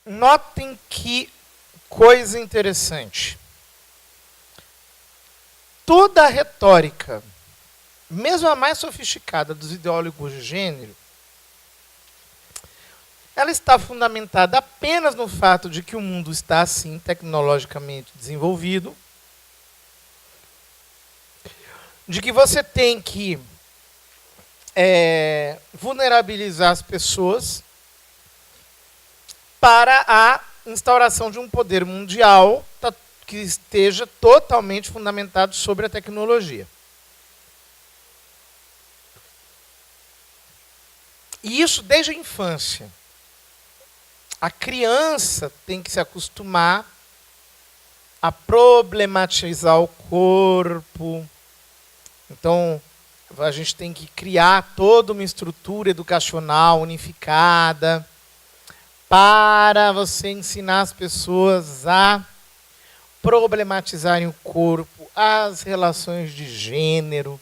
Notem que coisa interessante. Toda a retórica, mesmo a mais sofisticada dos ideólogos de gênero, ela está fundamentada apenas no fato de que o mundo está, assim, tecnologicamente desenvolvido, de que você tem que vulnerabilizar as pessoas para a instauração de um poder mundial que esteja totalmente fundamentado sobre a tecnologia. E isso desde a infância. A criança tem que se acostumar a problematizar o corpo. Então, a gente tem que criar toda uma estrutura educacional unificada para você ensinar as pessoas a problematizarem o corpo, as relações de gênero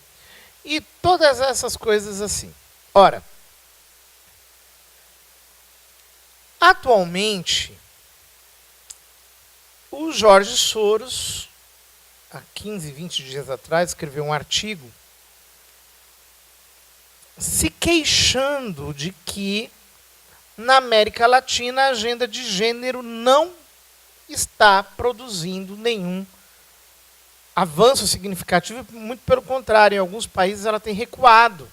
e todas essas coisas assim. Ora, atualmente, o Jorge Soros, há 15, 20 dias atrás, escreveu um artigo se queixando de que na América Latina a agenda de gênero não está produzindo nenhum avanço significativo, muito pelo contrário, em alguns países ela tem recuado.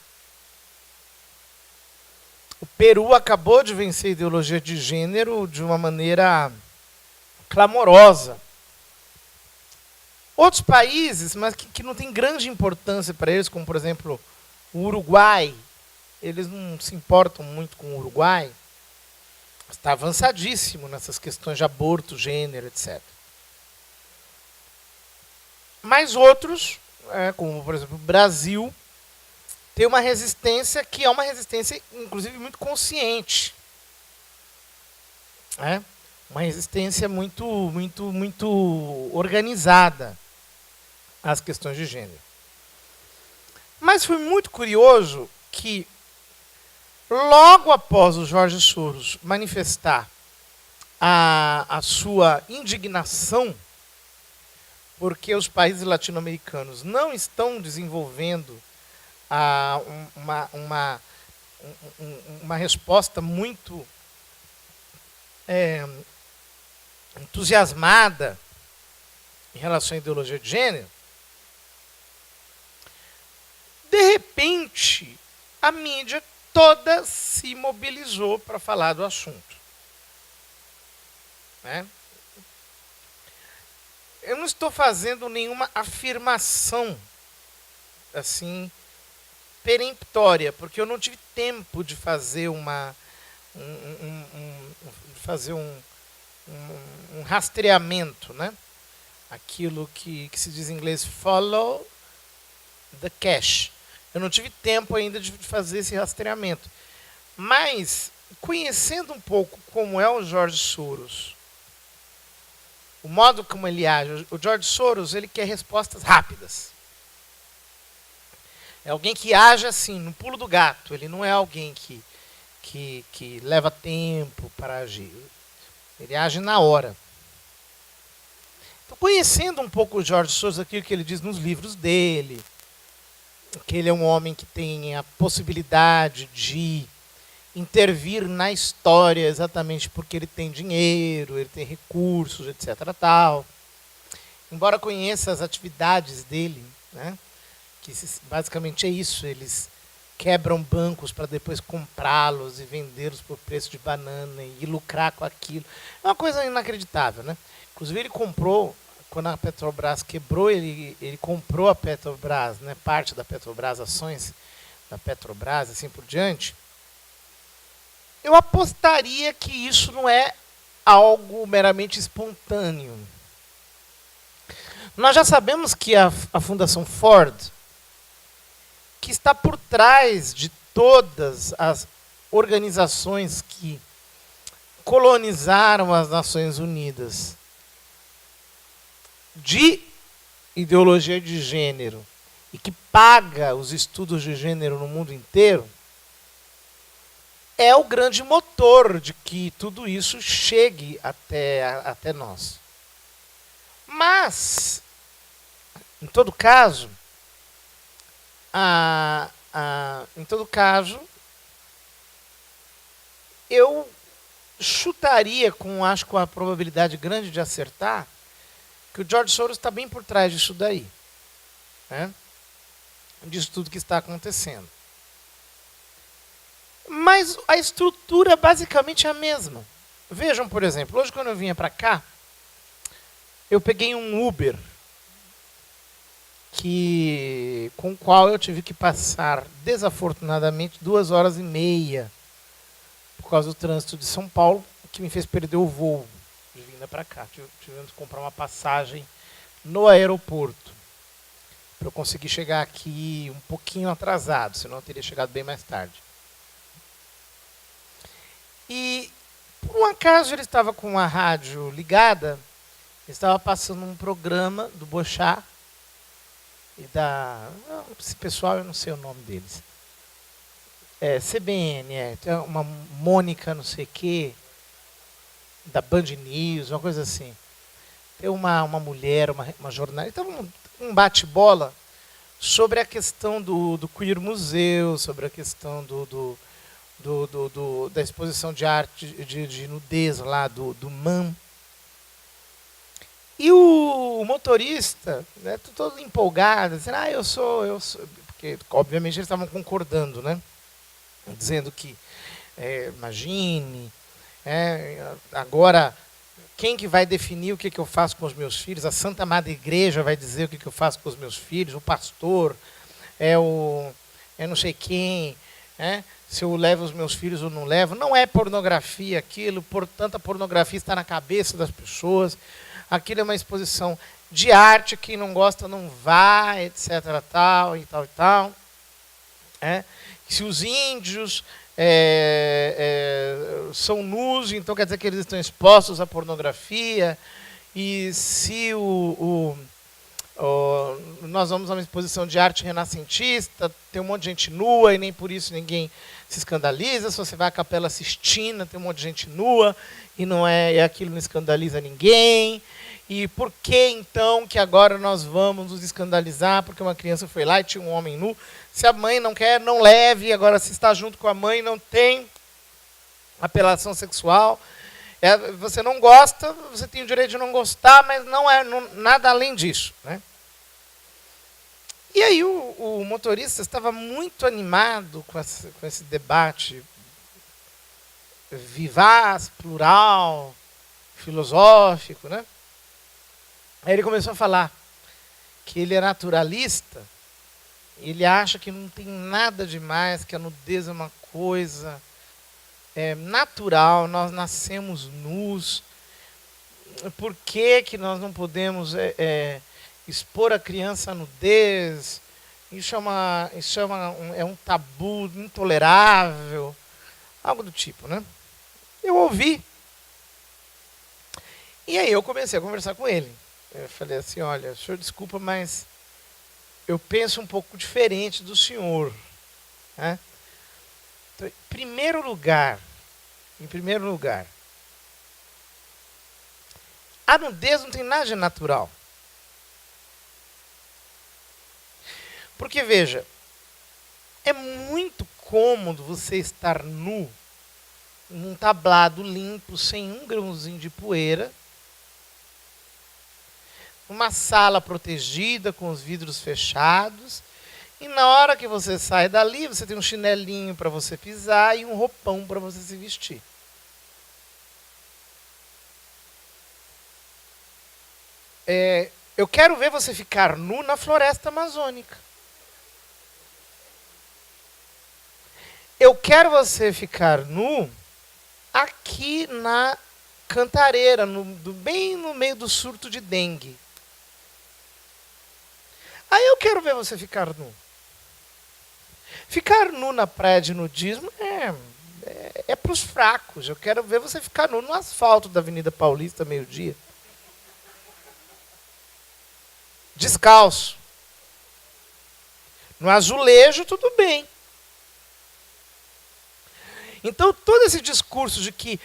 O Peru acabou de vencer a ideologia de gênero de uma maneira clamorosa. Outros países, mas que não tem grande importância para eles, como por exemplo o Uruguai, eles não se importam muito com o Uruguai, está avançadíssimo nessas questões de aborto, gênero, etc. Mas outros, como por exemplo o Brasil, tem uma resistência que é uma resistência, inclusive, muito consciente. Uma resistência muito organizada às questões de gênero. Mas foi muito curioso que, logo após o Jorge Soros manifestar a sua indignação, porque os países latino-americanos não estão desenvolvendo uma resposta muito entusiasmada em relação à ideologia de gênero, de repente, a mídia toda se mobilizou para falar do assunto. Eu não estou fazendo nenhuma afirmação assim peremptória, porque eu não tive tempo de fazer um rastreamento, Aquilo que se diz em inglês follow the cash. Eu não tive tempo ainda de fazer esse rastreamento. Mas, conhecendo um pouco como é o Jorge Soros, o modo como ele age, o Jorge Soros ele quer respostas rápidas. É alguém que age assim, no pulo do gato. Ele não é alguém que leva tempo para agir. Ele age na hora. Então, conhecendo um pouco o Jorge Soros, aquilo que ele diz nos livros dele, que ele é um homem que tem a possibilidade de intervir na história exatamente porque ele tem dinheiro, ele tem recursos, etc. Tal. Embora conheça as atividades dele, que basicamente é isso, eles quebram bancos para depois comprá-los e vendê-los por preço de banana e lucrar com aquilo. É uma coisa inacreditável, Inclusive ele comprou, quando a Petrobras quebrou, ele comprou a Petrobras, parte da Petrobras, ações da Petrobras, assim por diante. Eu apostaria que isso não é algo meramente espontâneo. Nós já sabemos que a Fundação Ford, que está por trás de todas as organizações que colonizaram as Nações Unidas de ideologia de gênero e que paga os estudos de gênero no mundo inteiro, é o grande motor de que tudo isso chegue até nós. Mas, em todo caso, eu chutaria, acho com a probabilidade grande de acertar, que o George Soros está bem por trás disso daí, né? Disso tudo que está acontecendo. Mas a estrutura basicamente é a mesma. Vejam, por exemplo, hoje quando eu vinha para cá, eu peguei um Uber com o qual eu tive que passar, desafortunadamente, 2 horas e meia por causa do trânsito de São Paulo, que me fez perder o voo de vinda para cá. Tivemos que comprar uma passagem no aeroporto para eu conseguir chegar aqui um pouquinho atrasado, senão eu teria chegado bem mais tarde. E, por um acaso, ele estava com a rádio ligada, estava passando um programa do Boechat e esse pessoal, eu não sei o nome deles. CBN, tem uma Mônica não sei o quê, da Band News, uma coisa assim. Tem uma mulher, uma jornalista, então um bate-bola sobre a questão do Queer Museu, sobre a questão da exposição de arte de nudez lá do MAM. E o motorista, né, todo empolgado, dizendo, eu sou, porque obviamente eles estavam concordando, né? Dizendo que, imagine, agora, quem que vai definir o que eu faço com os meus filhos? A Santa Madre Igreja vai dizer o que eu faço com os meus filhos, o pastor, não sei quem, se eu levo os meus filhos ou não levo. Não é pornografia aquilo, portanto a pornografia está na cabeça das pessoas. Aquilo é uma exposição de arte, quem não gosta não vai, etc. tal e tal e tal. Se os índios são nus, então quer dizer que eles estão expostos à pornografia. E se nós vamos a uma exposição de arte renascentista, tem um monte de gente nua e nem por isso ninguém se escandaliza. Se você vai à Capela Sistina, tem um monte de gente nua e aquilo não escandaliza ninguém. E por que então que agora nós vamos nos escandalizar porque uma criança foi lá e tinha um homem nu? Se a mãe não quer, não leve. Agora, se está junto com a mãe, não tem apelação sexual. Você não gosta, você tem o direito de não gostar, mas não é nada além disso, né? E aí o motorista estava muito animado com esse debate vivaz, plural, filosófico, né? Aí ele começou a falar que ele é naturalista, ele acha que não tem nada demais, que a nudez é uma coisa natural, nós nascemos nus. Por que nós não podemos expor a criança à nudez? Isso é um tabu intolerável, algo do tipo, né? Eu ouvi. E aí eu comecei a conversar com ele. Eu falei assim, olha, senhor, desculpa, mas eu penso um pouco diferente do senhor, né? Então, em primeiro lugar, a nudez não tem nada de natural. Porque, veja, é muito cômodo você estar nu, num tablado limpo, sem um grãozinho de poeira, uma sala protegida, com os vidros fechados, e na hora que você sai dali, você tem um chinelinho para você pisar e um roupão para você se vestir. Eu quero ver você ficar nu na floresta amazônica. Eu quero você ficar nu aqui na Cantareira, bem no meio do surto de dengue. Aí eu quero ver você ficar nu. Ficar nu na praia de nudismo é para os fracos. Eu quero ver você ficar nu no asfalto da Avenida Paulista, meio-dia. Descalço. No azulejo, tudo bem. Então, todo esse discurso de que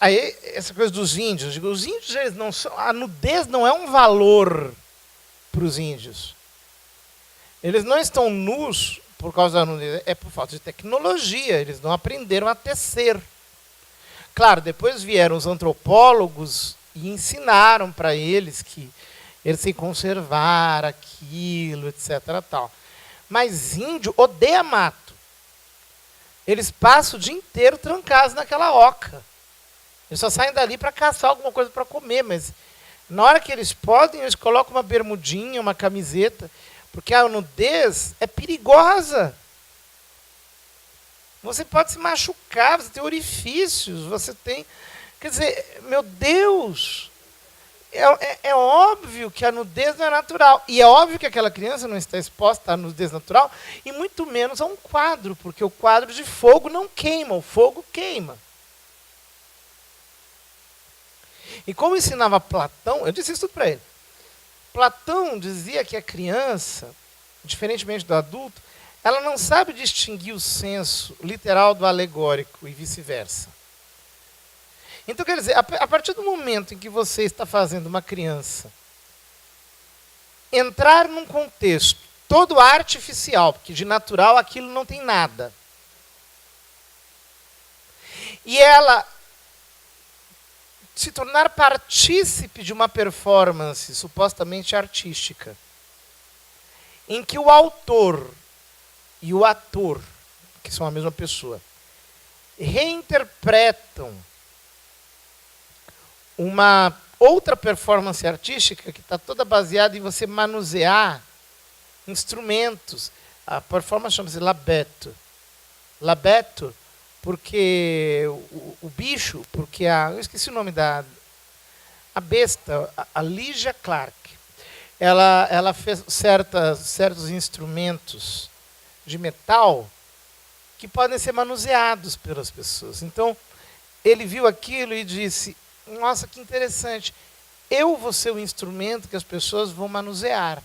aí, essa coisa dos índios, os índios, eles não são, a nudez não é um valor para os índios. Eles não estão nus por causa da nudez, é por falta de tecnologia, eles não aprenderam a tecer. Claro, depois vieram os antropólogos e ensinaram para eles que eles têm que conservar aquilo, etc. Tal. Mas índio odeia mato. Eles passam o dia inteiro trancados naquela oca. Eles só saem dali para caçar alguma coisa para comer, mas na hora que eles podem, eles colocam uma bermudinha, uma camiseta, porque a nudez é perigosa. Você pode se machucar, você tem orifícios, você tem... Quer dizer, meu Deus, é óbvio que a nudez não é natural. E é óbvio que aquela criança não está exposta à nudez natural, e muito menos a um quadro, porque o quadro de fogo não queima, o fogo queima. E como ensinava Platão, eu disse isso tudo para ele. Platão dizia que a criança, diferentemente do adulto, ela não sabe distinguir o senso literal do alegórico e vice-versa. Então, quer dizer, a partir do momento em que você está fazendo uma criança entrar num contexto todo artificial, porque de natural aquilo não tem nada, e ela se tornar partícipe de uma performance supostamente artística, em que o autor e o ator, que são a mesma pessoa, reinterpretam uma outra performance artística que está toda baseada em você manusear instrumentos. A performance chama-se labeto. Labeto porque o bicho, porque eu esqueci o nome a besta, a Lygia Clark, ela fez certos instrumentos de metal que podem ser manuseados pelas pessoas. Então, ele viu aquilo e disse, nossa, que interessante, eu vou ser o instrumento que as pessoas vão manusear.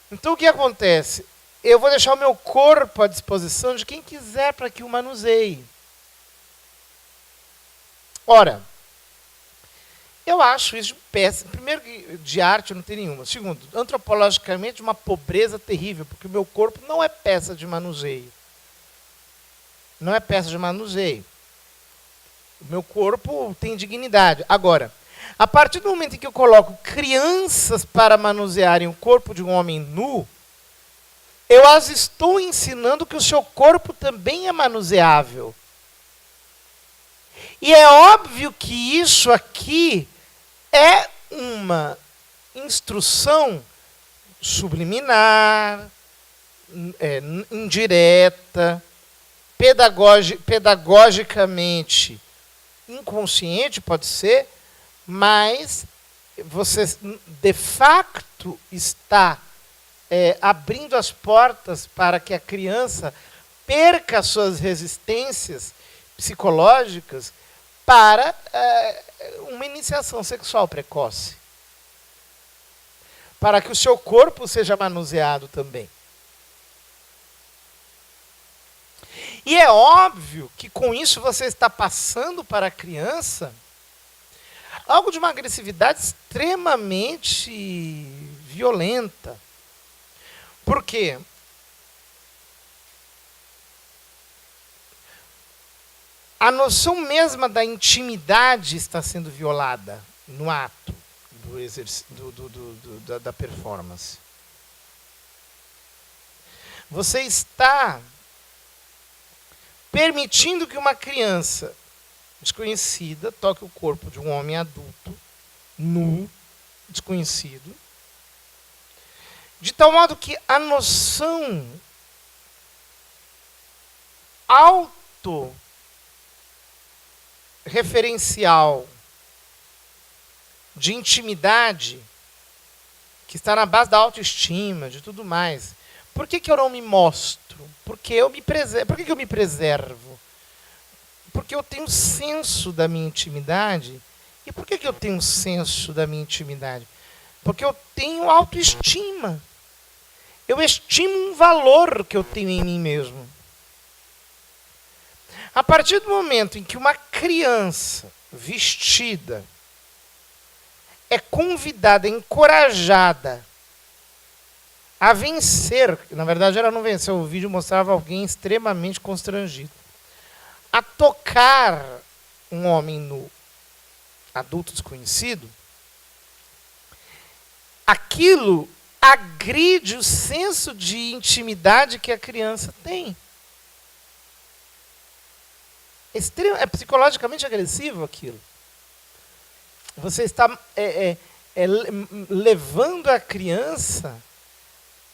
Então, o que acontece? Eu vou deixar o meu corpo à disposição de quem quiser para que o manuseie. Ora, eu acho isso péssimo. Primeiro, de arte eu não tenho nenhuma. Segundo, antropologicamente, uma pobreza terrível, porque o meu corpo não é peça de manuseio. Não é peça de manuseio. O meu corpo tem dignidade. Agora, a partir do momento em que eu coloco crianças para manusearem o corpo de um homem nu, eu as estou ensinando que o seu corpo também é manuseável. E é óbvio que isso aqui é uma instrução subliminar, indireta, pedagogicamente inconsciente, pode ser, mas você de facto está abrindo as portas para que a criança perca suas resistências psicológicas para uma iniciação sexual precoce. Para que o seu corpo seja manuseado também. E é óbvio que com isso você está passando para a criança algo de uma agressividade extremamente violenta. Por quê? A noção mesma da intimidade está sendo violada no ato da performance. Você está permitindo que uma criança desconhecida toque o corpo de um homem adulto, nu, desconhecido, de tal modo que a noção autorreferencial de intimidade, que está na base da autoestima, de tudo mais. Por que eu não me mostro? Porque eu me preservo. Por que eu me preservo? Porque eu tenho senso da minha intimidade. E por que eu tenho senso da minha intimidade? Porque eu tenho autoestima. eu estimo um valor que eu tenho em mim mesmo. A partir do momento em que uma criança vestida é convidada, encorajada a vencer, na verdade ela não venceu, o vídeo mostrava alguém extremamente constrangido, a tocar um homem nu, adulto desconhecido, aquilo agride o senso de intimidade que a criança tem. É psicologicamente agressivo aquilo. Você está levando a criança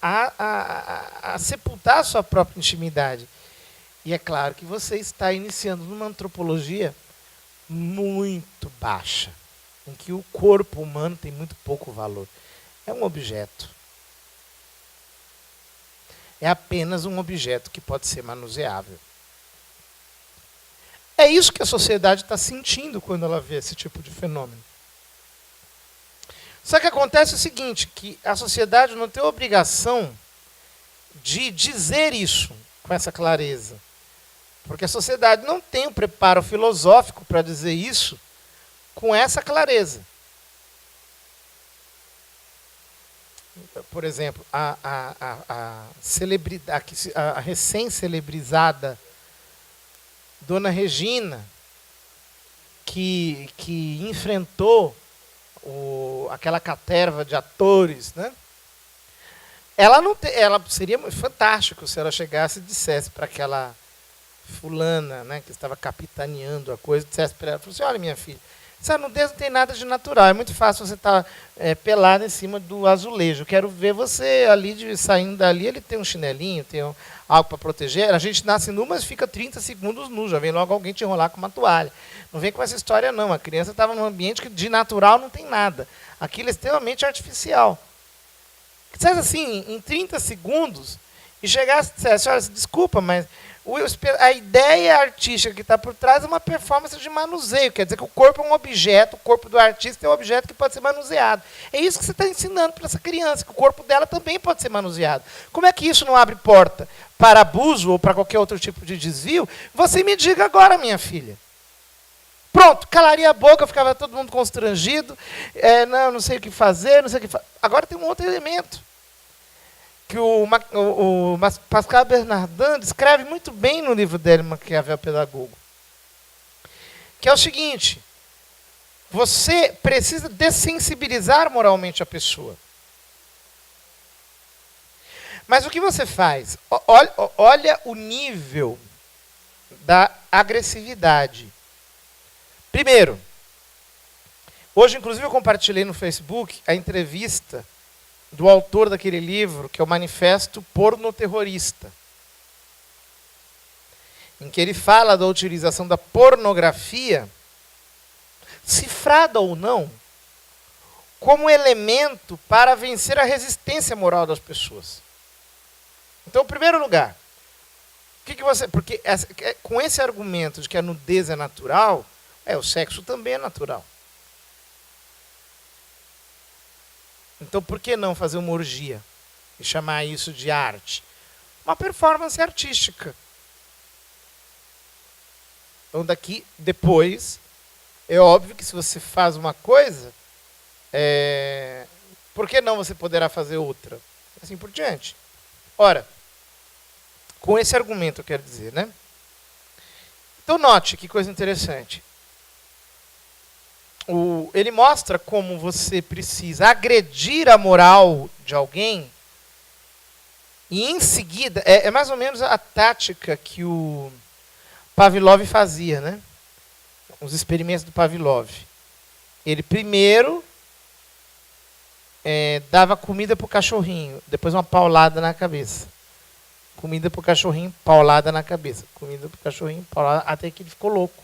a sepultar a sua própria intimidade. E é claro que você está iniciando numa antropologia muito baixa, em que o corpo humano tem muito pouco valor. É um objeto. É apenas um objeto que pode ser manuseável. É isso que a sociedade está sentindo quando ela vê esse tipo de fenômeno. Só que acontece o seguinte, que a sociedade não tem a obrigação de dizer isso com essa clareza. Porque a sociedade não tem o preparo filosófico para dizer isso com essa clareza. Por exemplo, a recém-celebrizada Dona Regina, que enfrentou aquela caterva de atores, né? Ela seria fantástico se ela chegasse e dissesse para aquela fulana, né, que estava capitaneando a coisa, dissesse para ela, assim, olha minha filha, essa nudez não tem nada de natural, é muito fácil você estar pelado em cima do azulejo, eu quero ver você ali, saindo dali, ele tem um chinelinho, tem algo para proteger, a gente nasce nu, mas fica 30 segundos nu, já vem logo alguém te enrolar com uma toalha. Não vem com essa história não, a criança estava num ambiente que de natural não tem nada, aquilo é extremamente artificial. Dissesse assim, em 30 segundos, e chegasse e dissesse, olha, desculpa, mas a ideia artística que está por trás é uma performance de manuseio. Quer dizer que o corpo é um objeto, o corpo do artista é um objeto que pode ser manuseado. É isso que você está ensinando para essa criança, que o corpo dela também pode ser manuseado. Como é que isso não abre porta para abuso ou para qualquer outro tipo de desvio? Você me diga agora, minha filha. Pronto, calaria a boca, ficava todo mundo constrangido, não sei o que fazer, não sei o que fazer. Agora tem um outro elemento, que o Pascal Bernardin descreve muito bem no livro dele, Maquiavel Pedagogo, que é o seguinte, você precisa dessensibilizar moralmente a pessoa. Mas o que você faz? Olha o nível da agressividade. Primeiro, hoje inclusive eu compartilhei no Facebook a entrevista do autor daquele livro, que é o Manifesto Pornoterrorista, em que ele fala da utilização da pornografia, cifrada ou não, como elemento para vencer a resistência moral das pessoas. Então, em primeiro lugar, porque com esse argumento de que a nudez é natural, o sexo também é natural. Então, por que não fazer uma orgia e chamar isso de arte? Uma performance artística. Então, daqui, depois, é óbvio que se você faz uma coisa, por que não você poderá fazer outra? Assim por diante. Ora, com esse argumento eu quero dizer, né? Então, note que coisa interessante. Ele mostra como você precisa agredir a moral de alguém e em seguida, é mais ou menos a tática que o Pavlov fazia, né? Os experimentos do Pavlov. Ele primeiro dava comida para o cachorrinho, depois uma paulada na cabeça. Comida para o cachorrinho, paulada na cabeça. Comida para o cachorrinho, paulada, até que ele ficou louco.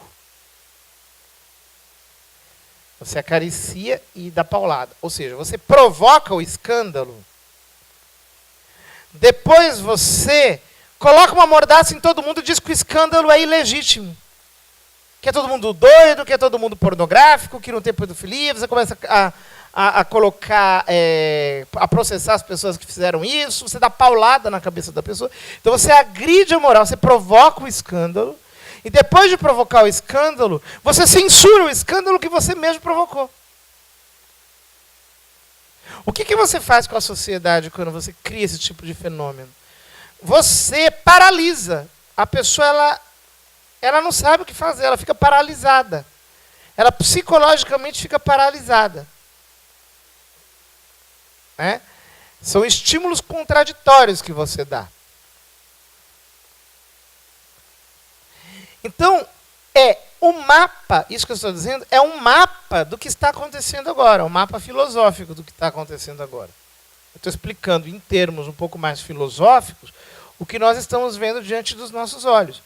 Você acaricia e dá paulada. Ou seja, você provoca o escândalo. Depois você coloca uma mordaça em todo mundo e diz que o escândalo é ilegítimo. Que é todo mundo doido, que é todo mundo pornográfico, que não tem pedofilia. Você começa a colocar, a processar as pessoas que fizeram isso, você dá paulada na cabeça da pessoa. Então você agride a moral, você provoca o escândalo, e depois de provocar o escândalo, você censura o escândalo que você mesmo provocou. O que você faz com a sociedade quando você cria esse tipo de fenômeno? Você paralisa. A pessoa, ela não sabe o que fazer, ela fica paralisada. Ela psicologicamente fica paralisada. Né? São estímulos contraditórios que você dá. Então, o mapa, isso que eu estou dizendo, é um mapa do que está acontecendo agora, um mapa filosófico do que está acontecendo agora. Eu estou explicando em termos um pouco mais filosóficos o que nós estamos vendo diante dos nossos olhos.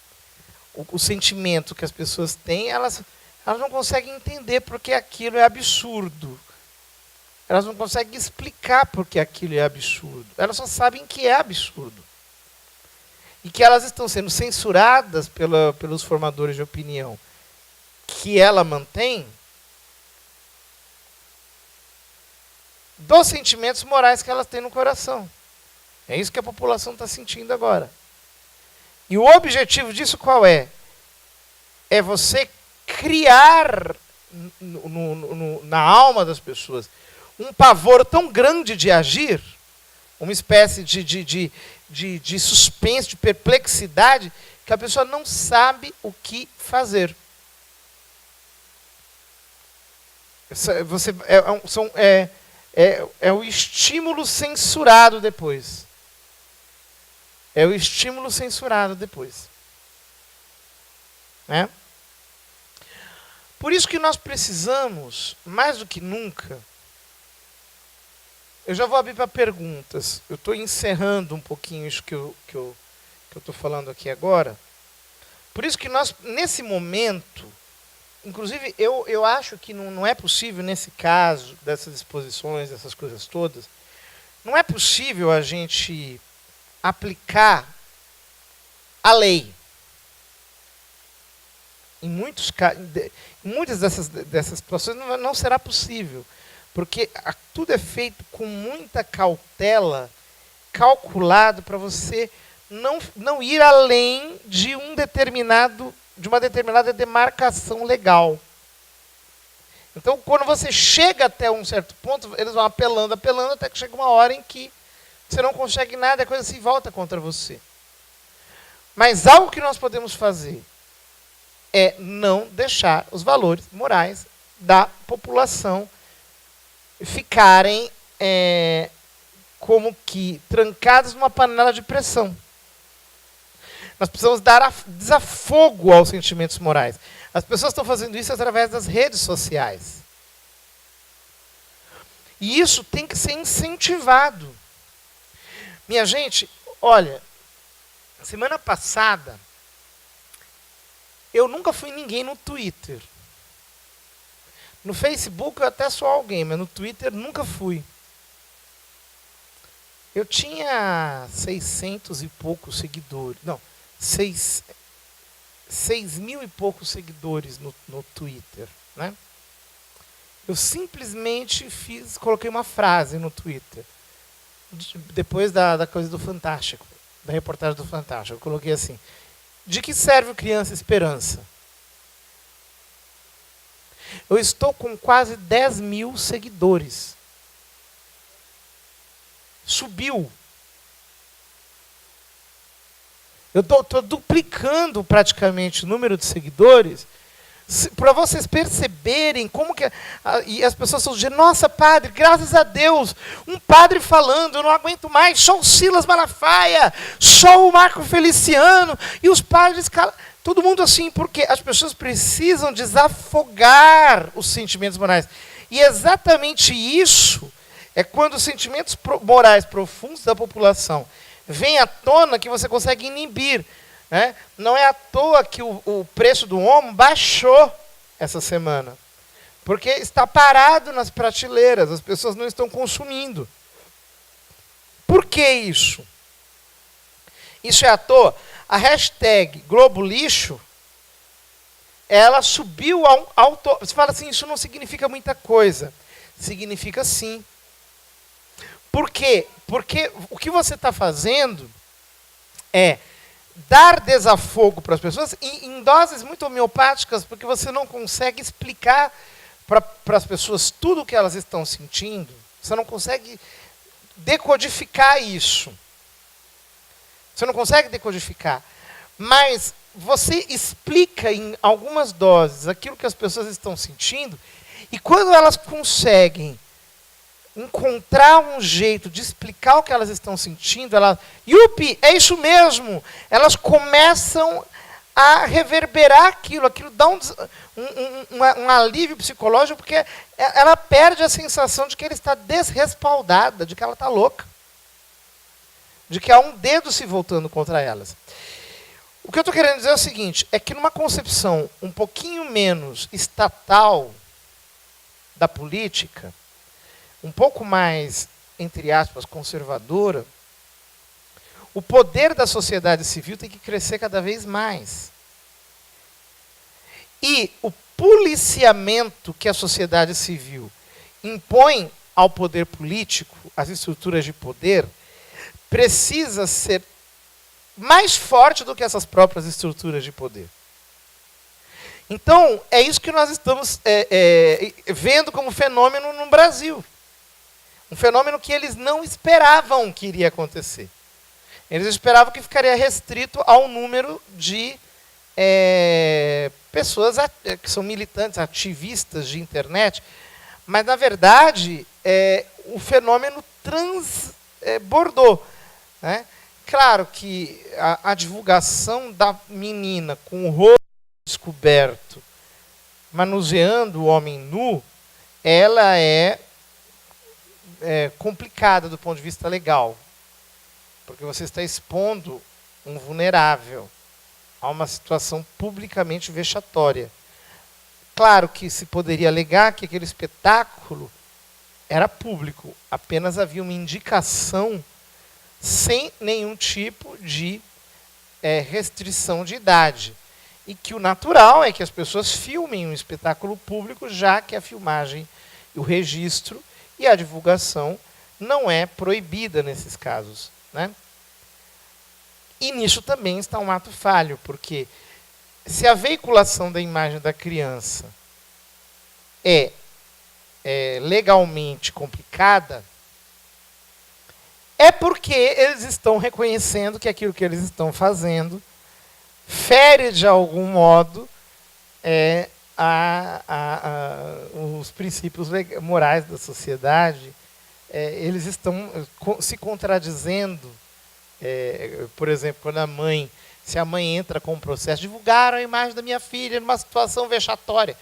O sentimento que as pessoas têm, elas não conseguem entender porque aquilo é absurdo. Elas não conseguem explicar porque aquilo é absurdo. Elas só sabem que é absurdo. E que elas estão sendo censuradas pelos formadores de opinião que ela mantém dos sentimentos morais que elas têm no coração. É isso que a população está sentindo agora. E o objetivo disso qual é? É você criar na alma das pessoas um pavor tão grande de agir, uma espécie de suspense, de perplexidade, que a pessoa não sabe o que fazer. É o estímulo censurado depois. É o estímulo censurado depois. Né? Por isso que nós precisamos, mais do que nunca, eu já vou abrir para perguntas. Eu estou encerrando um pouquinho isso que eu estou falando aqui agora. Por isso que nós, nesse momento, inclusive eu acho que não é possível, nesse caso, dessas exposições, dessas coisas todas, não é possível a gente aplicar a lei. Em muitas dessas situações não será possível. Porque tudo é feito com muita cautela, calculado para você não ir além de uma determinada demarcação legal. Então, quando você chega até um certo ponto, eles vão apelando, até que chega uma hora em que você não consegue nada, a coisa se volta contra você. Mas algo que nós podemos fazer é não deixar os valores morais da população ficarem como que trancados numa panela de pressão. Nós precisamos dar desafogo aos sentimentos morais. As pessoas estão fazendo isso através das redes sociais. E isso tem que ser incentivado. Minha gente, olha, semana passada, eu nunca fui ninguém no Twitter. No Facebook eu até sou alguém, mas no Twitter nunca fui. Eu tinha 600 e poucos seguidores. Não, 6 mil e poucos seguidores no Twitter. Né? Eu simplesmente coloquei uma frase no Twitter. Depois da coisa do Fantástico, da reportagem do Fantástico. Eu coloquei assim: de que serve o Criança Esperança? Eu estou com quase 10 mil seguidores. Subiu. Eu estou duplicando praticamente o número de seguidores para vocês perceberem como que... E as pessoas estão dizendo: nossa, padre, graças a Deus, um padre falando, eu não aguento mais, só o Silas Malafaia, só o Marco Feliciano, e os padres... Todo mundo assim, porque as pessoas precisam desafogar os sentimentos morais. E exatamente isso é quando os sentimentos morais profundos da população vêm à tona, que você consegue inibir. Né? Não é à toa que o preço do homo baixou essa semana. Porque está parado nas prateleiras, as pessoas não estão consumindo. Por que isso? Isso é à toa? A hashtag Globo Lixo, ela subiu ao... Você fala assim, isso não significa muita coisa. Significa sim. Por quê? Porque o que você está fazendo é dar desafogo para as pessoas em doses muito homeopáticas, porque você não consegue explicar para as pessoas tudo o que elas estão sentindo. Você não consegue decodificar isso. Você não consegue decodificar. Mas você explica em algumas doses aquilo que as pessoas estão sentindo, e quando elas conseguem encontrar um jeito de explicar o que elas estão sentindo, elas, yupi, é isso mesmo, elas começam a reverberar aquilo dá um alívio psicológico, porque ela perde a sensação de que ela está desrespaldada, de que ela está louca, de que há um dedo se voltando contra elas. O que eu estou querendo dizer é o seguinte, é que numa concepção um pouquinho menos estatal da política, um pouco mais, entre aspas, conservadora, o poder da sociedade civil tem que crescer cada vez mais. E o policiamento que a sociedade civil impõe ao poder político, às estruturas de poder, precisa ser mais forte do que essas próprias estruturas de poder. Então, é isso que nós estamos vendo como fenômeno no Brasil. Um fenômeno que eles não esperavam que iria acontecer. Eles esperavam que ficaria restrito ao número de pessoas que são militantes, ativistas de internet, mas, na verdade, o fenômeno transbordou. Né? Claro que a divulgação da menina com o rosto descoberto, manuseando o homem nu, ela é complicada do ponto de vista legal, porque você está expondo um vulnerável a uma situação publicamente vexatória. Claro que se poderia alegar que aquele espetáculo era público, apenas havia uma indicação sem nenhum tipo de restrição de idade. E que o natural é que as pessoas filmem um espetáculo público, já que a filmagem, o registro e a divulgação não é proibida nesses casos. Né? E nisso também está um ato falho, porque se a veiculação da imagem da criança é legalmente complicada, é porque eles estão reconhecendo que aquilo que eles estão fazendo fere de algum modo os princípios morais da sociedade. Eles estão se contradizendo. Por exemplo, quando se a mãe entra com um processo, divulgaram a imagem da minha filha numa situação vexatória.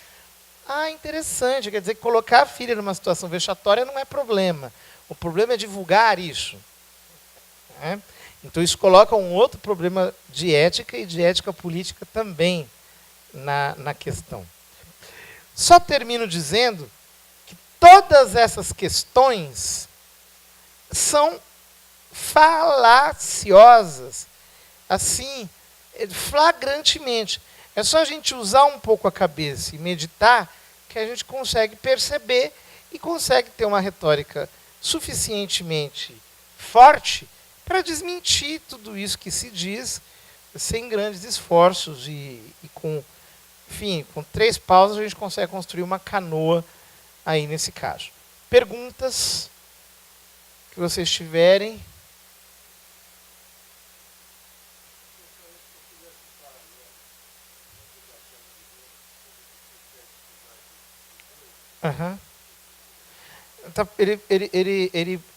Interessante, quer dizer que colocar a filha numa situação vexatória não é problema. O problema é divulgar isso. Então isso coloca um outro problema de ética e de ética política também na questão. Só termino dizendo que todas essas questões são falaciosas, assim, flagrantemente. É só a gente usar um pouco a cabeça e meditar que a gente consegue perceber e consegue ter uma retórica suficientemente forte para desmentir tudo isso que se diz, sem grandes esforços e com 3 pausas a gente consegue construir uma canoa aí nesse caso. Perguntas que vocês tiverem? Uhum.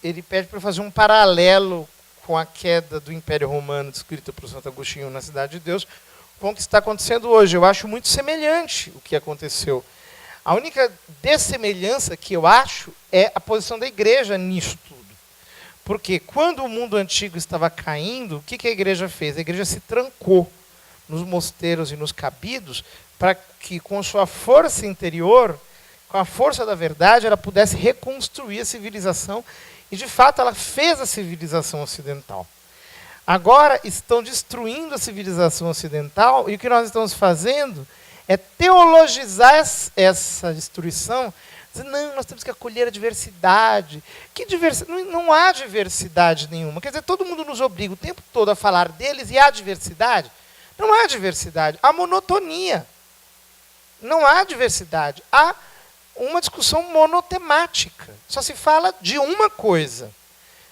Ele pede para fazer um paralelo com a queda do Império Romano, descrita por Santo Agostinho na Cidade de Deus, com o que está acontecendo hoje. Eu acho muito semelhante o que aconteceu. A única dessemelhança que eu acho é a posição da igreja nisso tudo. Porque quando o mundo antigo estava caindo, o que a igreja fez? A igreja se trancou nos mosteiros e nos cabidos para que, com sua força interior, com a força da verdade, ela pudesse reconstruir a civilização. E, de fato, ela fez a civilização ocidental. Agora estão destruindo a civilização ocidental, e o que nós estamos fazendo é teologizar essa destruição Dizer, não, nós temos que acolher a diversidade. Que diversidade? Não há diversidade nenhuma. Quer dizer, todo mundo nos obriga o tempo todo a falar deles e há diversidade? Não há diversidade, há monotonia. Não há diversidade, há uma discussão monotemática. Só se fala de uma coisa.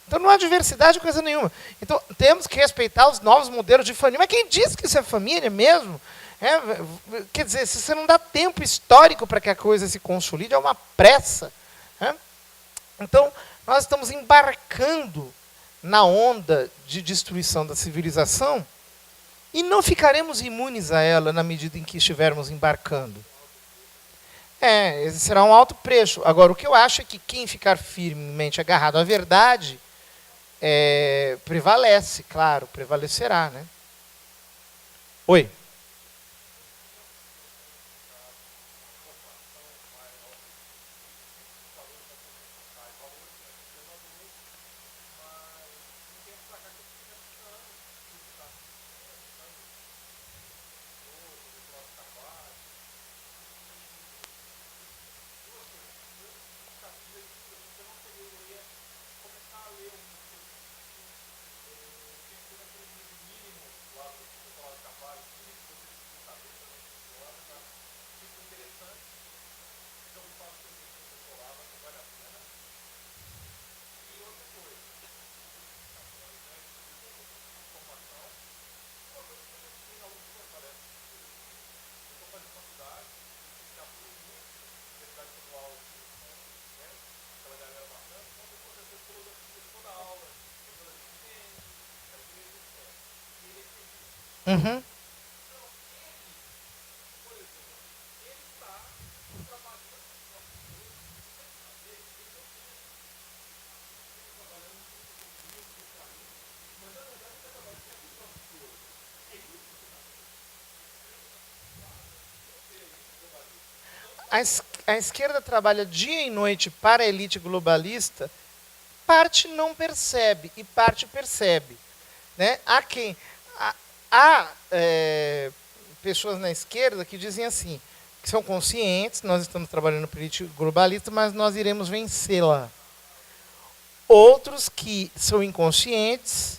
Então não há diversidade de coisa nenhuma. Então temos que respeitar os novos modelos de família. Mas quem diz que isso é família mesmo? Quer dizer, se você não dá tempo histórico para que a coisa se consolide, é uma pressa. Então, nós estamos embarcando na onda de destruição da civilização e não ficaremos imunes a ela na medida em que estivermos embarcando. Esse será um alto preço. Agora, o que eu acho é que quem ficar firmemente agarrado à verdade prevalece, claro, prevalecerá, né? Oi. Uhum. A esquerda trabalha dia e noite para a elite globalista, parte não percebe e parte percebe. Né? Há pessoas na esquerda que dizem assim, que são conscientes, nós estamos trabalhando para a elite globalista, mas nós iremos vencê-la. Outros que são inconscientes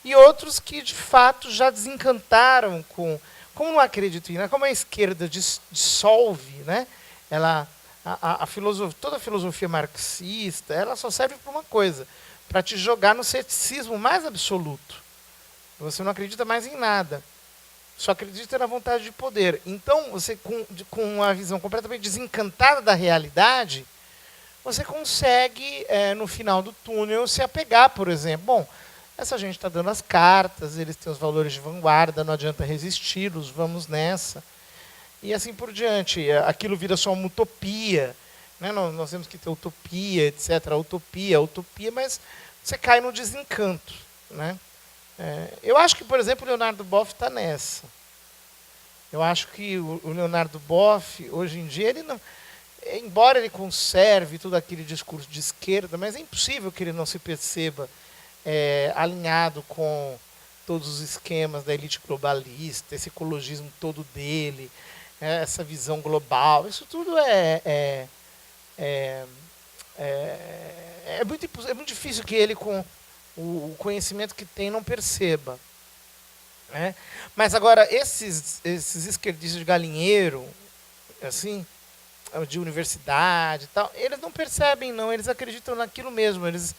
e outros que, de fato, já desencantaram com... Como não acredito em, como a esquerda dissolve, né? Toda a filosofia marxista, ela só serve para uma coisa, para te jogar no ceticismo mais absoluto. Você não acredita mais em nada. Só acredita na vontade de poder. Então, você, com uma visão completamente desencantada da realidade, você consegue, no final do túnel, se apegar, por exemplo. Bom, essa gente está dando as cartas, eles têm os valores de vanguarda, não adianta resisti-los, vamos nessa. E assim por diante. Aquilo vira só uma utopia. Né? Nós temos que ter utopia, etc. Utopia, mas você cai no desencanto. Né? Eu acho que, por exemplo, o Leonardo Boff está nessa. Eu acho que o Leonardo Boff, hoje em dia, ele não... Embora ele conserve todo aquele discurso de esquerda, mas é impossível que ele não se perceba alinhado com todos os esquemas da elite globalista, esse ecologismo todo dele, essa visão global. Isso tudo é muito difícil que ele, com o conhecimento que tem, não perceba. Né? Mas agora, esses esquerdistas de galinheiro, assim, de universidade e tal, eles não percebem, não, eles acreditam naquilo mesmo, eles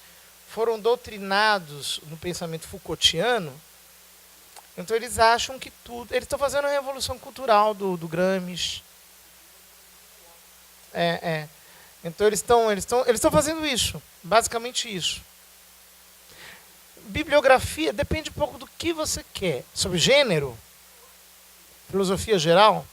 foram doutrinados no pensamento Foucaultiano, então eles acham que tudo... Eles estão fazendo a revolução cultural do Gramsci. Então eles estão fazendo isso, basicamente isso. Bibliografia depende um pouco do que você quer. Sobre gênero, filosofia geral.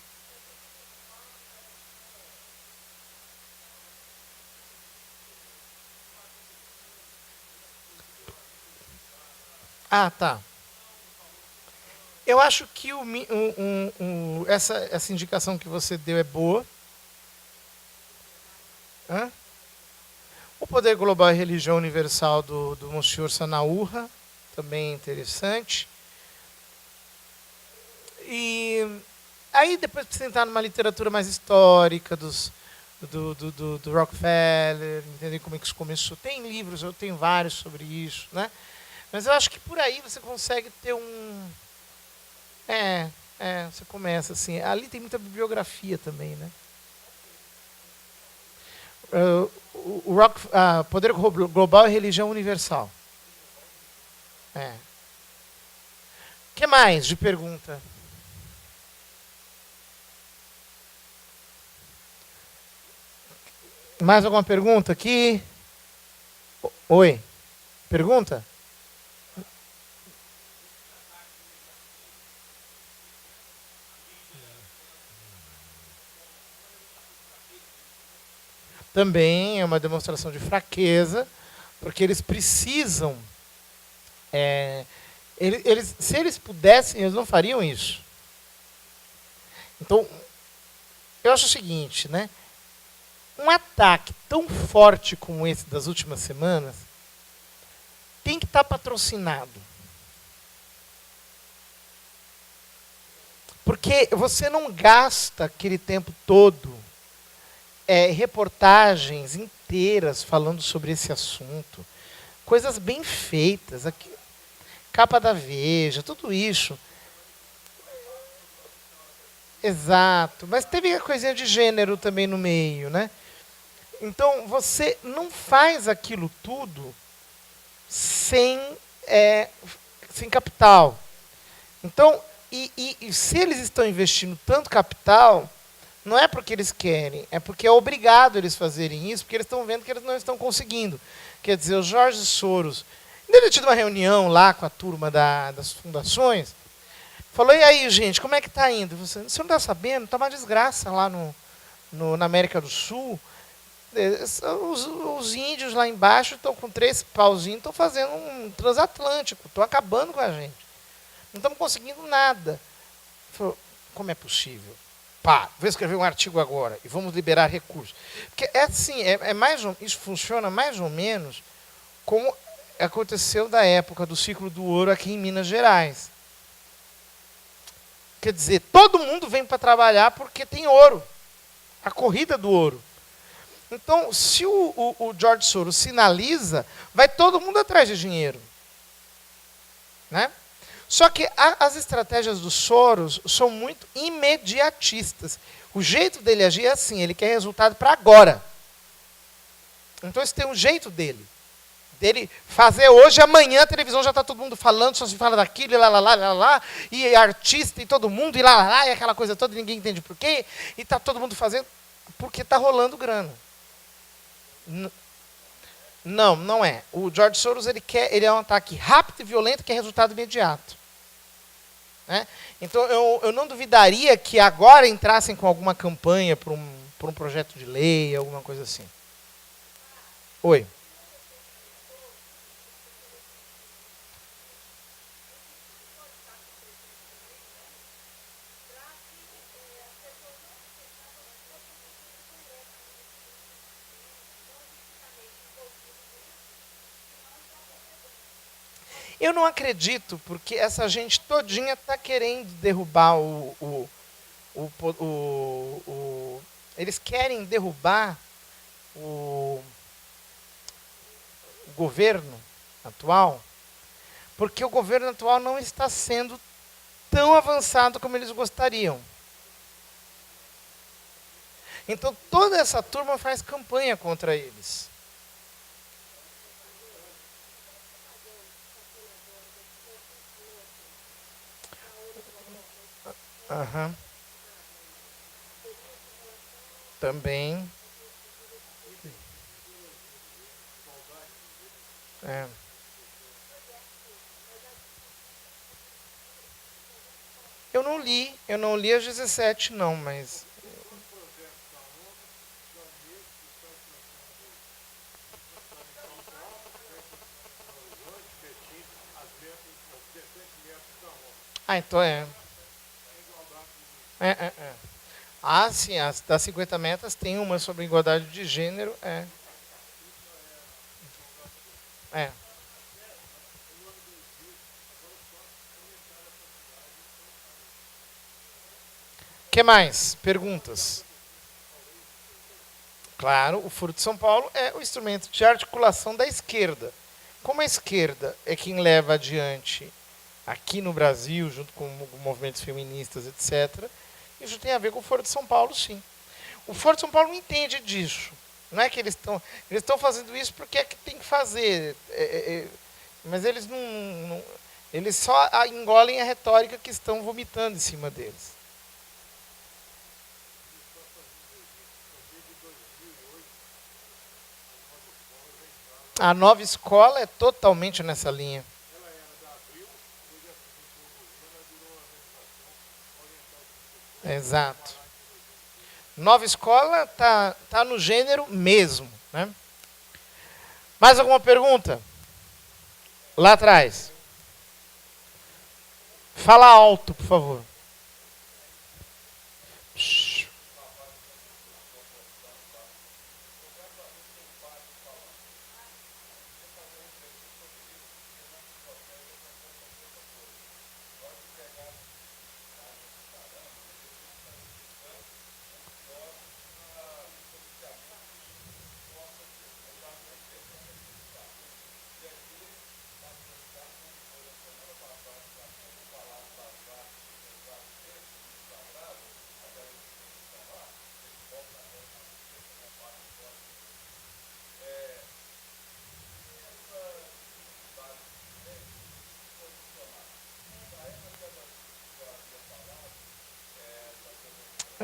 Ah, tá. Eu acho que essa indicação que você deu é boa. O Poder Global e Religião Universal do Monsieur Sanaurra, também é interessante. E aí depois precisa entrar numa literatura mais histórica, dos do Rockefeller, entender como é que isso começou. Tem livros, eu tenho vários sobre isso, né? Mas eu acho que por aí você consegue ter um... você começa assim. Ali tem muita bibliografia também, né? Poder Global e Religião Universal. O que mais de pergunta? Mais alguma pergunta aqui? Oi. Pergunta? Também é uma demonstração de fraqueza, porque eles precisam... se eles pudessem, eles não fariam isso. Então, eu acho o seguinte, né? Um ataque tão forte como esse das últimas semanas tem que estar patrocinado. Porque você não gasta aquele tempo todo reportagens inteiras falando sobre esse assunto. Coisas bem feitas. Aqui, capa da Veja, tudo isso. Exato. Mas teve a coisinha de gênero também no meio, né? Então, você não faz aquilo tudo sem capital. Então, e se eles estão investindo tanto capital, não é porque eles querem, é porque é obrigado eles fazerem isso, porque eles estão vendo que eles não estão conseguindo. Quer dizer, o George Soros, ele tido uma reunião lá com a turma das fundações, falou, e aí, gente, como é que está indo? Você não está sabendo? Está uma desgraça lá na América do Sul. Os índios lá embaixo estão com 3 pauzinhos, estão fazendo um transatlântico, estão acabando com a gente. Não estamos conseguindo nada. Falou, como é possível? Pá, vou escrever um artigo agora e vamos liberar recursos. Porque isso funciona mais ou menos como aconteceu da época do ciclo do ouro aqui em Minas Gerais. Quer dizer, todo mundo vem para trabalhar porque tem ouro. A corrida do ouro. Então, se o George Soros sinaliza, vai todo mundo atrás de dinheiro. Né? Só que as estratégias do Soros são muito imediatistas. O jeito dele agir é assim, ele quer resultado para agora. Então, esse tem um jeito dele. Dele fazer hoje, amanhã a televisão já está todo mundo falando, só se fala daquilo, e lá, e artista e todo mundo, e lá, e aquela coisa toda, ninguém entende por quê, e está todo mundo fazendo, porque está rolando grana. Não é. O George Soros ele é um ataque rápido e violento que é resultado imediato. Né? Então eu não duvidaria que agora entrassem com alguma campanha por um projeto de lei, alguma coisa assim. Oi. Eu não acredito, porque essa gente todinha está querendo derrubar eles querem derrubar o governo atual, porque o governo atual não está sendo tão avançado como eles gostariam. Então toda essa turma faz campanha contra eles. Aham. Também. Eu não li as 17 não, mas... então sim, as das 50 metas tem uma sobre igualdade de gênero, que mais? Perguntas? Claro, o Foro de São Paulo é o instrumento de articulação da esquerda. Como a esquerda é quem leva adiante aqui no Brasil, junto com movimentos feministas, etc., isso tem a ver com o Foro de São Paulo, sim. O Foro de São Paulo não entende disso. Não é que eles estão fazendo isso porque é que tem que fazer. Mas eles não. Eles só engolem a retórica que estão vomitando em cima deles. A nova escola é totalmente nessa linha. Exato. Nova escola tá no gênero mesmo, né? Mais alguma pergunta? Lá atrás. Fala alto, por favor. Shhh.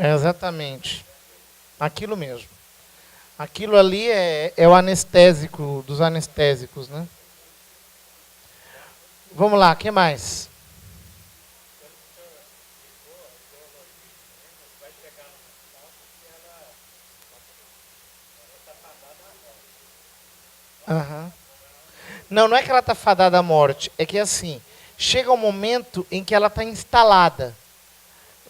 É exatamente. Aquilo mesmo. Aquilo ali é o anestésico dos anestésicos, né? Vamos lá, o que mais? Uhum. Não é que ela está fadada à morte. É que assim, chega um momento em que ela está instalada.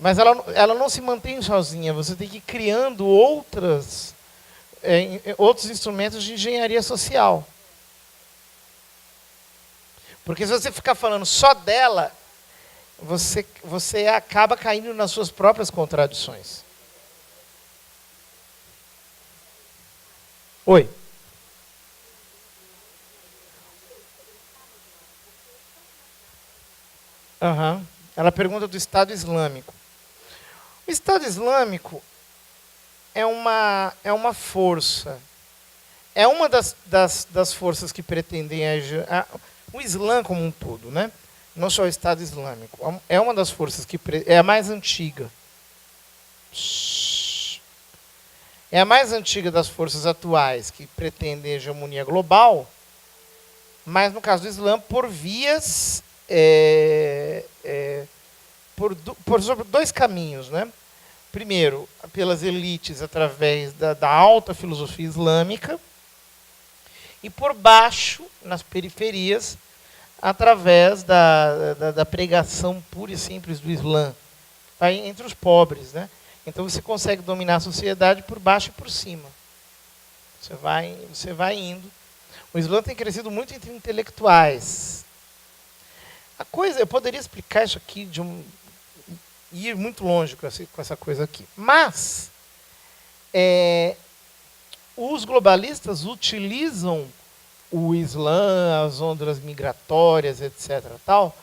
Mas ela não se mantém sozinha. Você tem que ir criando outros instrumentos de engenharia social. Porque se você ficar falando só dela, você acaba caindo nas suas próprias contradições. Oi. Uhum. Ela pergunta do Estado Islâmico. O Estado Islâmico é uma força. É uma das forças que pretendem o Islã como um todo, né? Não só o Estado Islâmico. É uma das forças que é a mais antiga. É a mais antiga das forças atuais que pretendem a hegemonia global, mas no caso do Islã por vias sobre dois caminhos, né? Primeiro, pelas elites através da alta filosofia islâmica e por baixo, nas periferias, através da pregação pura e simples do Islã, entre os pobres, né? Então você consegue dominar a sociedade por baixo e por cima. Você vai indo. O Islã tem crescido muito entre intelectuais. Eu poderia explicar isso aqui ir muito longe com essa coisa aqui. Mas os globalistas utilizam o Islã, as ondas migratórias, etc., tal,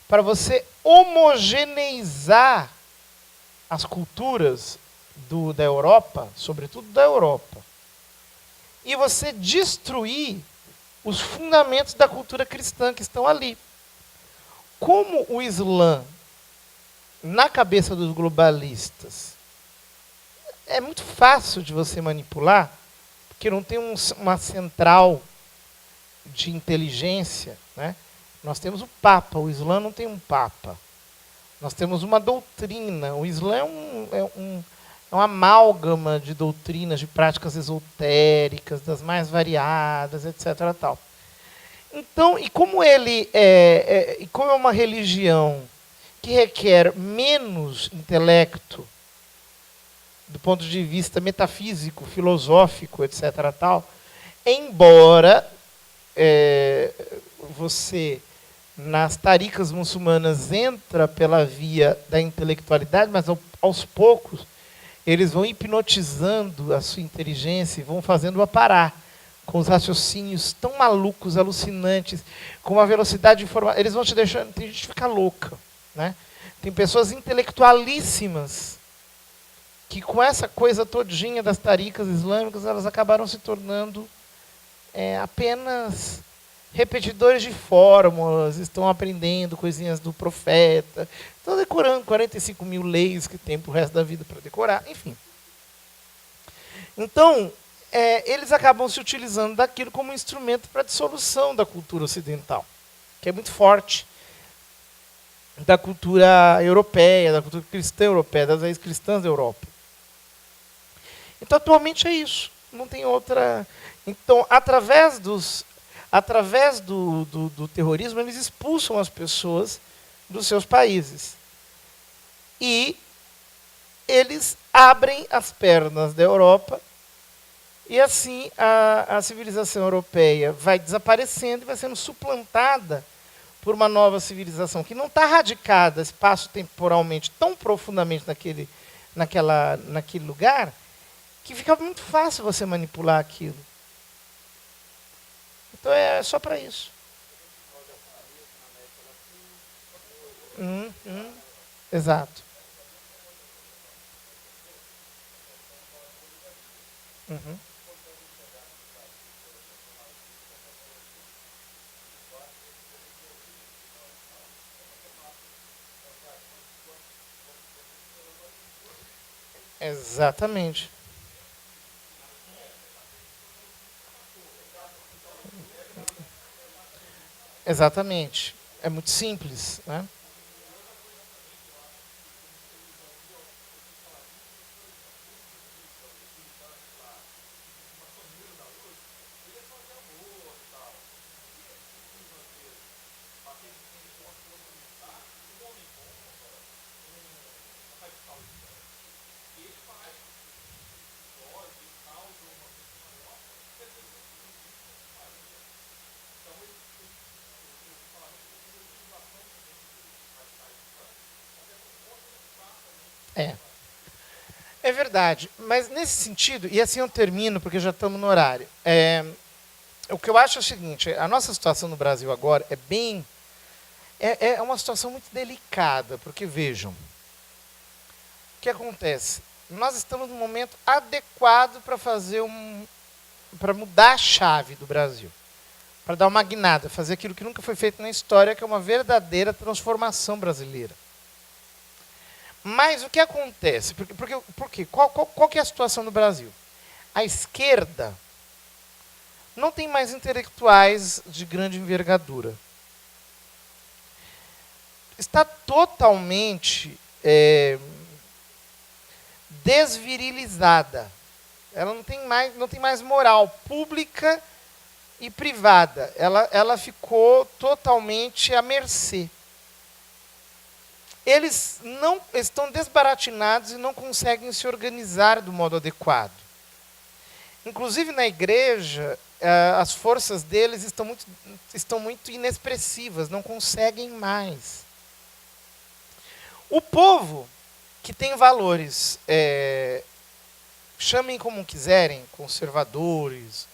para você homogeneizar as culturas da Europa, sobretudo da Europa, e você destruir os fundamentos da cultura cristã que estão ali. Como o Islã, na cabeça dos globalistas, é muito fácil de você manipular, porque não tem uma central de inteligência, né? Nós temos o Papa, o Islã não tem um Papa. Nós temos uma doutrina. O Islã é uma amálgama de doutrinas, de práticas esotéricas, das mais variadas, etc. Tal. Então, e como como é uma religião que requer menos intelecto do ponto de vista metafísico, filosófico, etc. tal, embora você nas taricas muçulmanas entra pela via da intelectualidade, mas aos poucos eles vão hipnotizando a sua inteligência e vão fazendo-a parar com os raciocínios tão malucos, alucinantes, com uma velocidade de informação. Eles vão te deixando, tem gente que fica louca, né? Tem pessoas intelectualíssimas que com essa coisa todinha das taricas islâmicas, elas acabaram se tornando apenas repetidores de fórmulas, estão aprendendo coisinhas do profeta, estão decorando 45 mil leis que tem para o resto da vida para decorar, enfim. Então, eles acabam se utilizando daquilo como instrumento para a dissolução da cultura ocidental, que é muito forte, da cultura europeia, da cultura cristã europeia, das raízes cristãs da Europa. Então, atualmente é isso. Não tem outra. Então, através do terrorismo, eles expulsam as pessoas dos seus países. E eles abrem as pernas da Europa, e assim a civilização europeia vai desaparecendo e vai sendo suplantada por uma nova civilização que não está radicada espaço-temporalmente tão profundamente naquele lugar, que fica muito fácil você manipular aquilo. Então é só para isso. Exato. Uhum. Exatamente. Exatamente. É muito simples, né? É. É verdade. Mas nesse sentido, e assim eu termino, porque já estamos no horário. O que eu acho é o seguinte, a nossa situação no Brasil agora é uma situação muito delicada, porque vejam, o que acontece? Nós estamos no momento adequado para mudar a chave do Brasil, para dar uma guinada, fazer aquilo que nunca foi feito na história, que é uma verdadeira transformação brasileira. Mas o que acontece? Porque qual que é a situação no Brasil? A esquerda não tem mais intelectuais de grande envergadura. Está totalmente desvirilizada. Ela não tem mais moral pública e privada. Ela ficou totalmente à mercê. Eles não estão desbaratinados e não conseguem se organizar do modo adequado. Inclusive na igreja, as forças deles estão muito inexpressivas, não conseguem mais. O povo, que tem valores, chamem como quiserem, conservadores,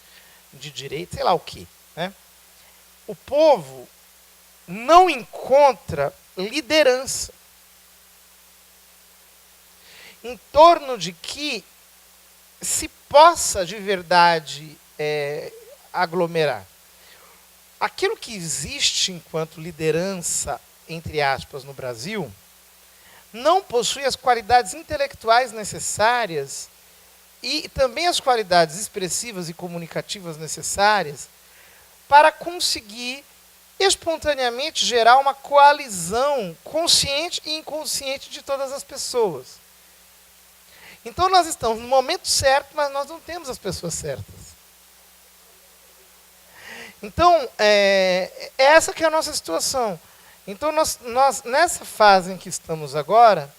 de direita, sei lá o quê, né? O povo não encontra liderança em torno de que se possa de verdade aglomerar. Aquilo que existe enquanto liderança, entre aspas, no Brasil, não possui as qualidades intelectuais necessárias e também as qualidades expressivas e comunicativas necessárias para conseguir espontaneamente gerar uma coalizão consciente e inconsciente de todas as pessoas. Então nós estamos no momento certo, mas nós não temos as pessoas certas. Então, essa que é a nossa situação. Então nós nessa fase em que estamos agora,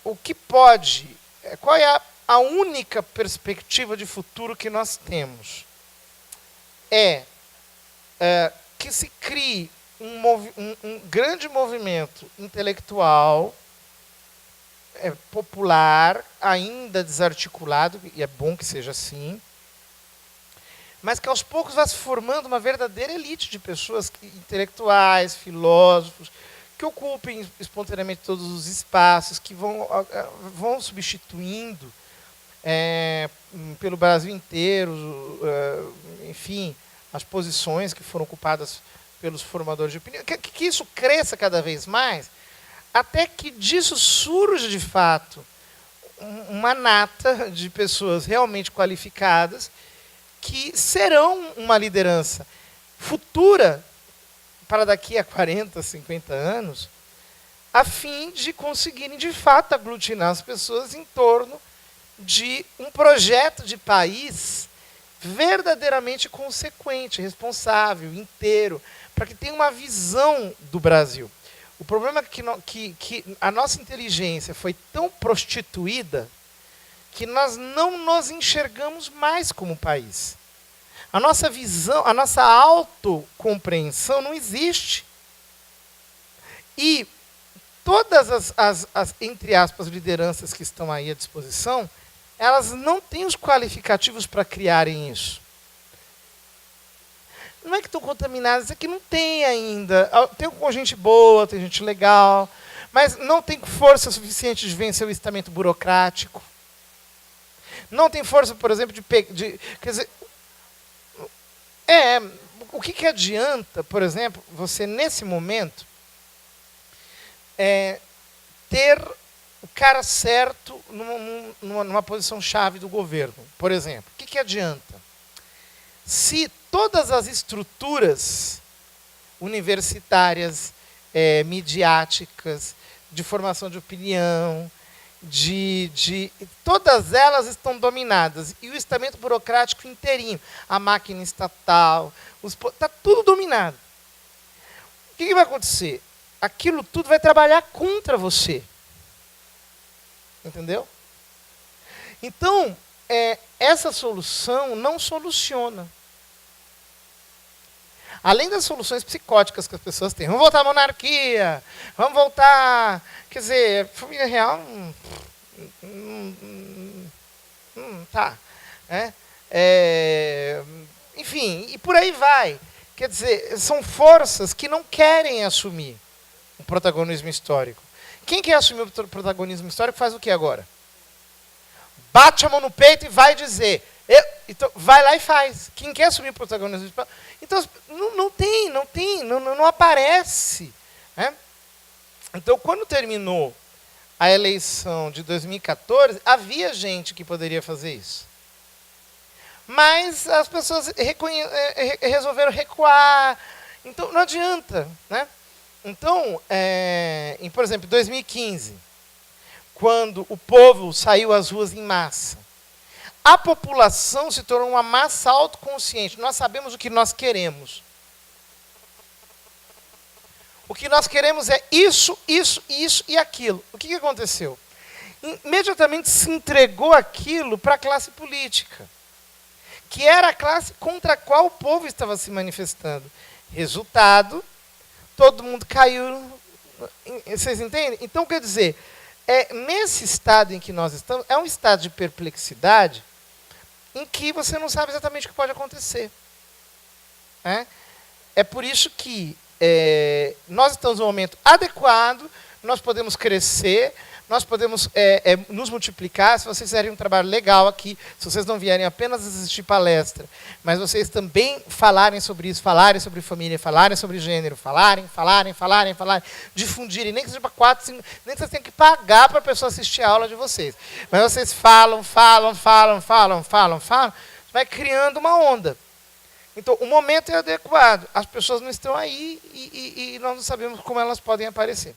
o que pode, qual é a única perspectiva de futuro que nós temos? Que se crie um grande movimento intelectual popular, ainda desarticulado, e é bom que seja assim, mas que aos poucos vai se formando uma verdadeira elite de pessoas intelectuais, filósofos, que ocupem espontaneamente todos os espaços, que vão substituindo pelo Brasil inteiro, enfim, as posições que foram ocupadas pelos formadores de opinião, que isso cresça cada vez mais, até que disso surge, de fato, uma nata de pessoas realmente qualificadas que serão uma liderança futura para daqui a 40, 50 anos, a fim de conseguirem, de fato, aglutinar as pessoas em torno de um projeto de país verdadeiramente consequente, responsável, inteiro, para que tenha uma visão do Brasil. O problema é que a nossa inteligência foi tão prostituída que nós não nos enxergamos mais como país. A nossa visão, a nossa autocompreensão não existe. E todas as, entre aspas, lideranças que estão aí à disposição, elas não têm os qualificativos para criarem isso. Não é que estão contaminadas, é que não tem ainda. Tem gente boa, tem gente legal, mas não tem força suficiente de vencer o estamento burocrático. Não tem força, por exemplo, quer dizer, o que adianta, por exemplo, você, nesse momento, ter o cara certo numa posição-chave do governo, por exemplo? O que adianta? Se todas as estruturas universitárias, midiáticas, de formação de opinião, todas elas estão dominadas. E o estamento burocrático inteirinho, a máquina estatal, está tudo dominado. O que vai acontecer? Aquilo tudo vai trabalhar contra você. Entendeu? Então, essa solução não soluciona. Além das soluções psicóticas que as pessoas têm. Vamos voltar à monarquia, vamos voltar... Quer dizer, família real... tá. Enfim, e por aí vai. Quer dizer, são forças que não querem assumir o protagonismo histórico. Quem quer assumir o protagonismo histórico faz o que agora? Bate a mão no peito e vai dizer... Então, vai lá e faz. Quem quer assumir o protagonismo histórico... Então, não aparece. Né? Então, quando terminou a eleição de 2014, havia gente que poderia fazer isso. Mas as pessoas resolveram recuar. Então, não adianta. Né? Então, por exemplo, em 2015, quando o povo saiu às ruas em massa, a população se tornou uma massa autoconsciente. Nós sabemos o que nós queremos. O que nós queremos é isso, isso, isso e aquilo. O que aconteceu? Imediatamente se entregou aquilo para a classe política, que era a classe contra a qual o povo estava se manifestando. Resultado, todo mundo caiu. Vocês entendem? Então, quer dizer, nesse estado em que nós estamos, é um estado de perplexidade em que você não sabe exatamente o que pode acontecer. É por isso que nós estamos num momento adequado, nós podemos crescer, nós podemos nos multiplicar. Se vocês fizerem um trabalho legal aqui, se vocês não vierem apenas assistir palestra, mas vocês também falarem sobre isso, falarem sobre família, falarem sobre gênero, falarem, difundirem, nem que seja para 4, 5, nem que vocês tenham que pagar para a pessoa assistir a aula de vocês. Mas vocês falam, vai criando uma onda. Então, o momento é adequado. As pessoas não estão aí e nós não sabemos como elas podem aparecer.